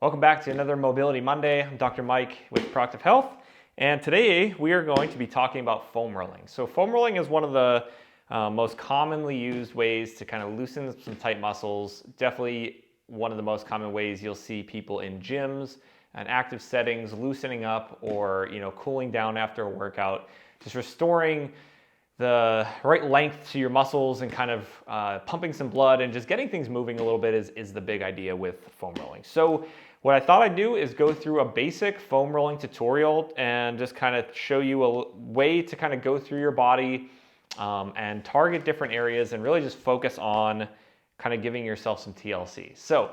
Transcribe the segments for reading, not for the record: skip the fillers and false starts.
Welcome back to another Mobility Monday. I'm Dr. Mike with Proactive Health, and today we are going to be talking about foam rolling. So foam rolling is one of the most commonly used ways to kind of loosen some tight muscles. Definitely one of the most common ways you'll see people in gyms and active settings loosening up or cooling down after a workout, just restoring the right length to your muscles and kind of pumping some blood and just getting things moving a little bit is the big idea with foam rolling. So what I thought I'd do is go through a basic foam rolling tutorial and just kind of show you a way to kind of go through your body and target different areas and really just focus on kind of giving yourself some TLC. So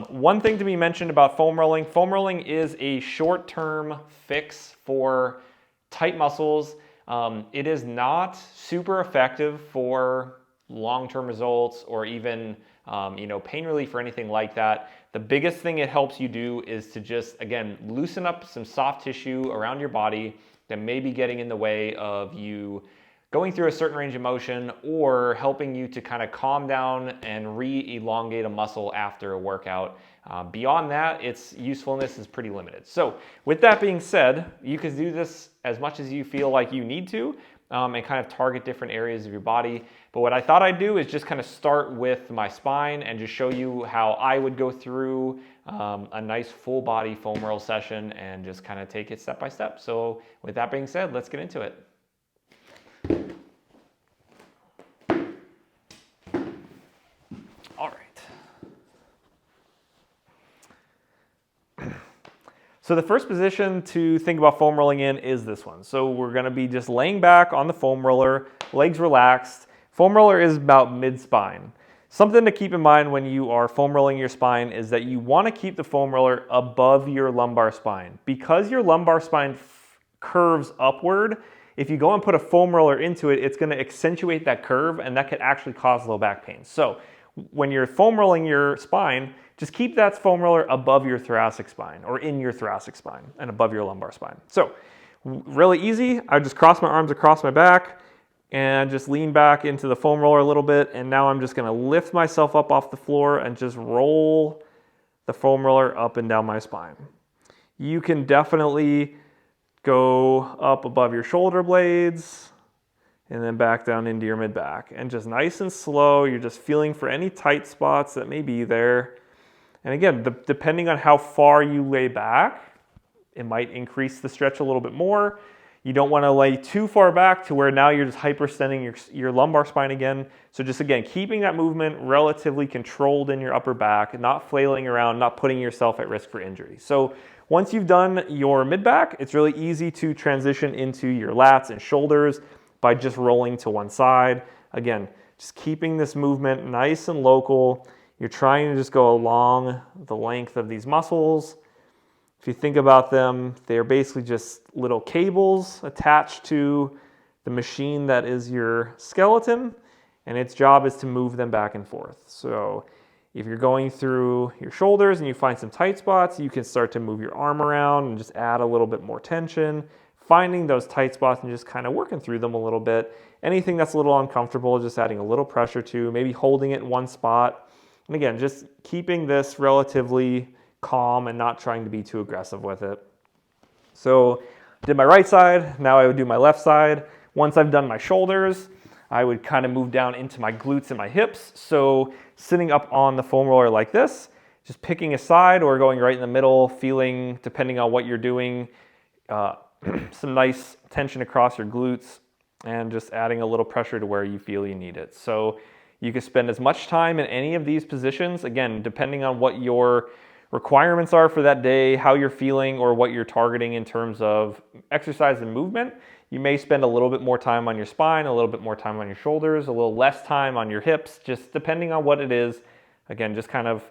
one thing to be mentioned about foam rolling is a short-term fix for tight muscles. It is not super effective for long-term results or even pain relief or anything like that. The biggest thing it helps you do is to just, again, loosen up some soft tissue around your body that may be getting in the way of you going through a certain range of motion or helping you to kind of calm down and re-elongate a muscle after a workout. Beyond that, its usefulness is pretty limited. So with that being said, you can do this as much as you feel like you need to and kind of target different areas of your body. But what I thought I'd do is just kind of start with my spine and just show you how I would go through a nice full body foam roll session and just kind of take it step by step. So with that being said, let's get into it. All right. So the first position to think about foam rolling in is this one. So we're gonna be just laying back on the foam roller, legs relaxed. Foam roller is about mid-spine. Something to keep in mind when you are foam rolling your spine is that you wanna keep the foam roller above your lumbar spine. Because your lumbar spine curves upward, if you go and put a foam roller into it, it's gonna accentuate that curve and that could actually cause low back pain. So when you're foam rolling your spine, just keep that foam roller above your thoracic spine or in your thoracic spine and above your lumbar spine. So really easy. I just cross my arms across my back and just lean back into the foam roller a little bit. And now I'm just gonna lift myself up off the floor and just roll the foam roller up and down my spine. You can definitely go up above your shoulder blades and then back down into your mid-back. And just nice and slow, you're just feeling for any tight spots that may be there. And again, depending on how far you lay back, it might increase the stretch a little bit more. You don't want to lay too far back to where now you're just hyperextending your lumbar spine again. So just again, keeping that movement relatively controlled in your upper back, not flailing around, not putting yourself at risk for injury. So once you've done your mid-back, it's really easy to transition into your lats and shoulders by just rolling to one side. Again, just keeping this movement nice and local. You're trying to just go along the length of these muscles. If you think about them, they're basically just little cables attached to the machine that is your skeleton, and its job is to move them back and forth. So if you're going through your shoulders and you find some tight spots, you can start to move your arm around and just add a little bit more tension, finding those tight spots and just kind of working through them a little bit. Anything that's a little uncomfortable, just adding a little pressure to, maybe holding it in one spot. And again, just keeping this relatively calm and not trying to be too aggressive with it. So I did my right side, now I would do my left side. Once I've done my shoulders, I would kind of move down into my glutes and my hips. So sitting up on the foam roller like this, just picking a side or going right in the middle, feeling, depending on what you're doing, some nice tension across your glutes and just adding a little pressure to where you feel you need it. So you can spend as much time in any of these positions, again, depending on what your requirements are for that day, how you're feeling, or what you're targeting in terms of exercise and movement. You may spend a little bit more time on your spine, a little bit more time on your shoulders, a little less time on your hips, just depending on what it is. Again, just kind of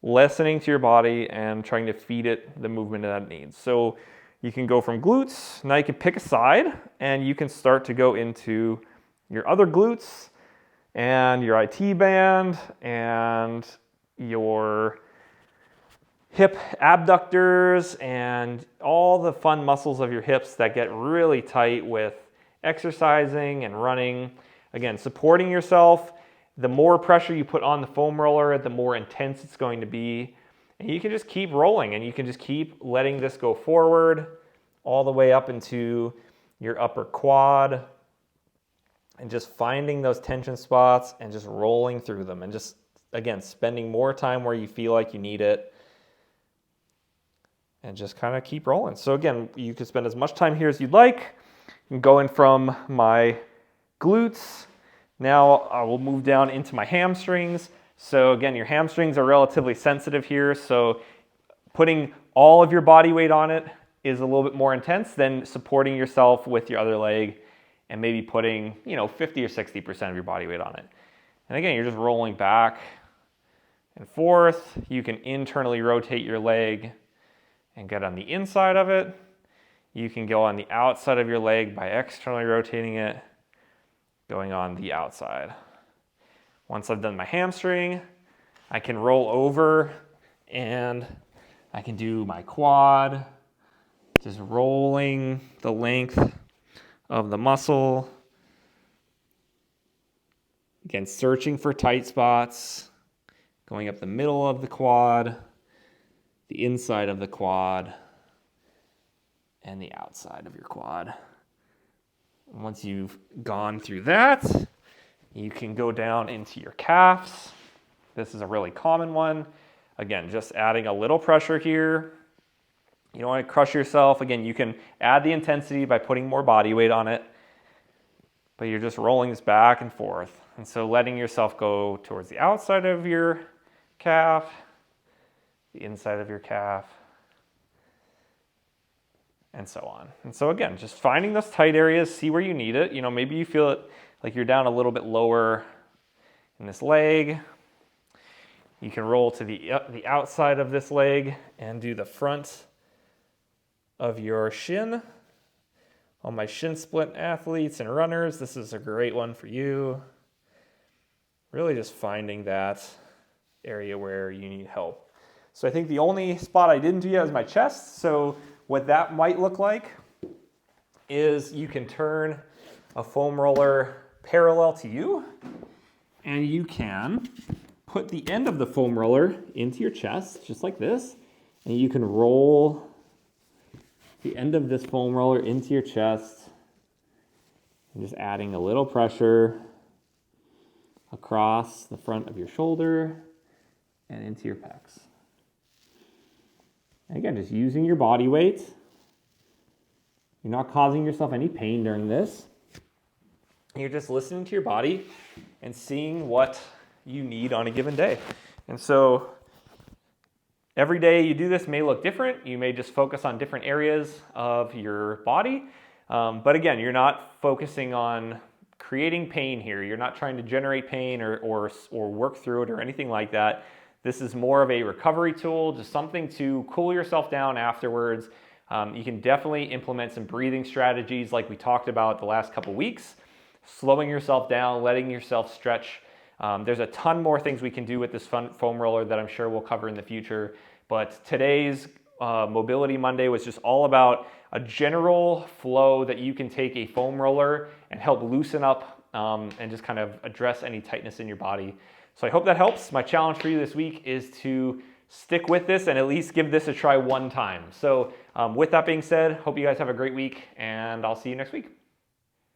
listening to your body and trying to feed it the movement that it needs. So you can go from glutes, now you can pick a side, and you can start to go into your other glutes, and your IT band, and your hip abductors, and all the fun muscles of your hips that get really tight with exercising and running. Again, supporting yourself. The more pressure you put on the foam roller, the more intense it's going to be. And you can just keep rolling, and you can just keep letting this go forward all the way up into your upper quad, and just finding those tension spots and just rolling through them, and just, again, spending more time where you feel like you need it, and just kind of keep rolling. So again, you can spend as much time here as you'd like. I'm going from my glutes. Now I will move down into my hamstrings. So again, your hamstrings are relatively sensitive here. So putting all of your body weight on it is a little bit more intense than supporting yourself with your other leg and maybe putting, 50 or 60% of your body weight on it. And again, you're just rolling back and forth. You can internally rotate your leg and get on the inside of it. You can go on the outside of your leg by externally rotating it, going on the outside. Once I've done my hamstring, I can roll over and I can do my quad, just rolling the length of the muscle. Again, searching for tight spots, going up the middle of the quad, the inside of the quad, and the outside of your quad. Once you've gone through that, you can go down into your calves. This is a really common one. Again, just adding a little pressure here. You don't want to crush yourself. Again, you can add the intensity by putting more body weight on it, but you're just rolling this back and forth. And so letting yourself go towards the outside of your calf, the inside of your calf, and so on. And so again, just finding those tight areas, see where you need it. Maybe you feel it like you're down a little bit lower in this leg. You can roll to the outside of this leg and do the front of your shin. All my shin splint athletes and runners, this is a great one for you. Really just finding that area where you need help. So I think the only spot I didn't do yet is my chest. So what that might look like is you can turn a foam roller parallel to you, and you can put the end of the foam roller into your chest, just like this, and you can roll the end of this foam roller into your chest, and just adding a little pressure across the front of your shoulder and into your pecs. And again, just using your body weight. You're not causing yourself any pain during this. You're just listening to your body and seeing what you need on a given day. And so every day you do this may look different. You may just focus on different areas of your body. But again, you're not focusing on creating pain here. You're not trying to generate pain or work through it or anything like that. This is more of a recovery tool, just something to cool yourself down afterwards. You can definitely implement some breathing strategies like we talked about the last couple weeks, slowing yourself down, letting yourself stretch. There's a ton more things we can do with this foam roller that I'm sure we'll cover in the future. But today's Mobility Monday was just all about a general flow that you can take a foam roller and help loosen up and just kind of address any tightness in your body. So I hope that helps. My challenge for you this week is to stick with this and at least give this a try one time. So with that being said, hope you guys have a great week, and I'll see you next week.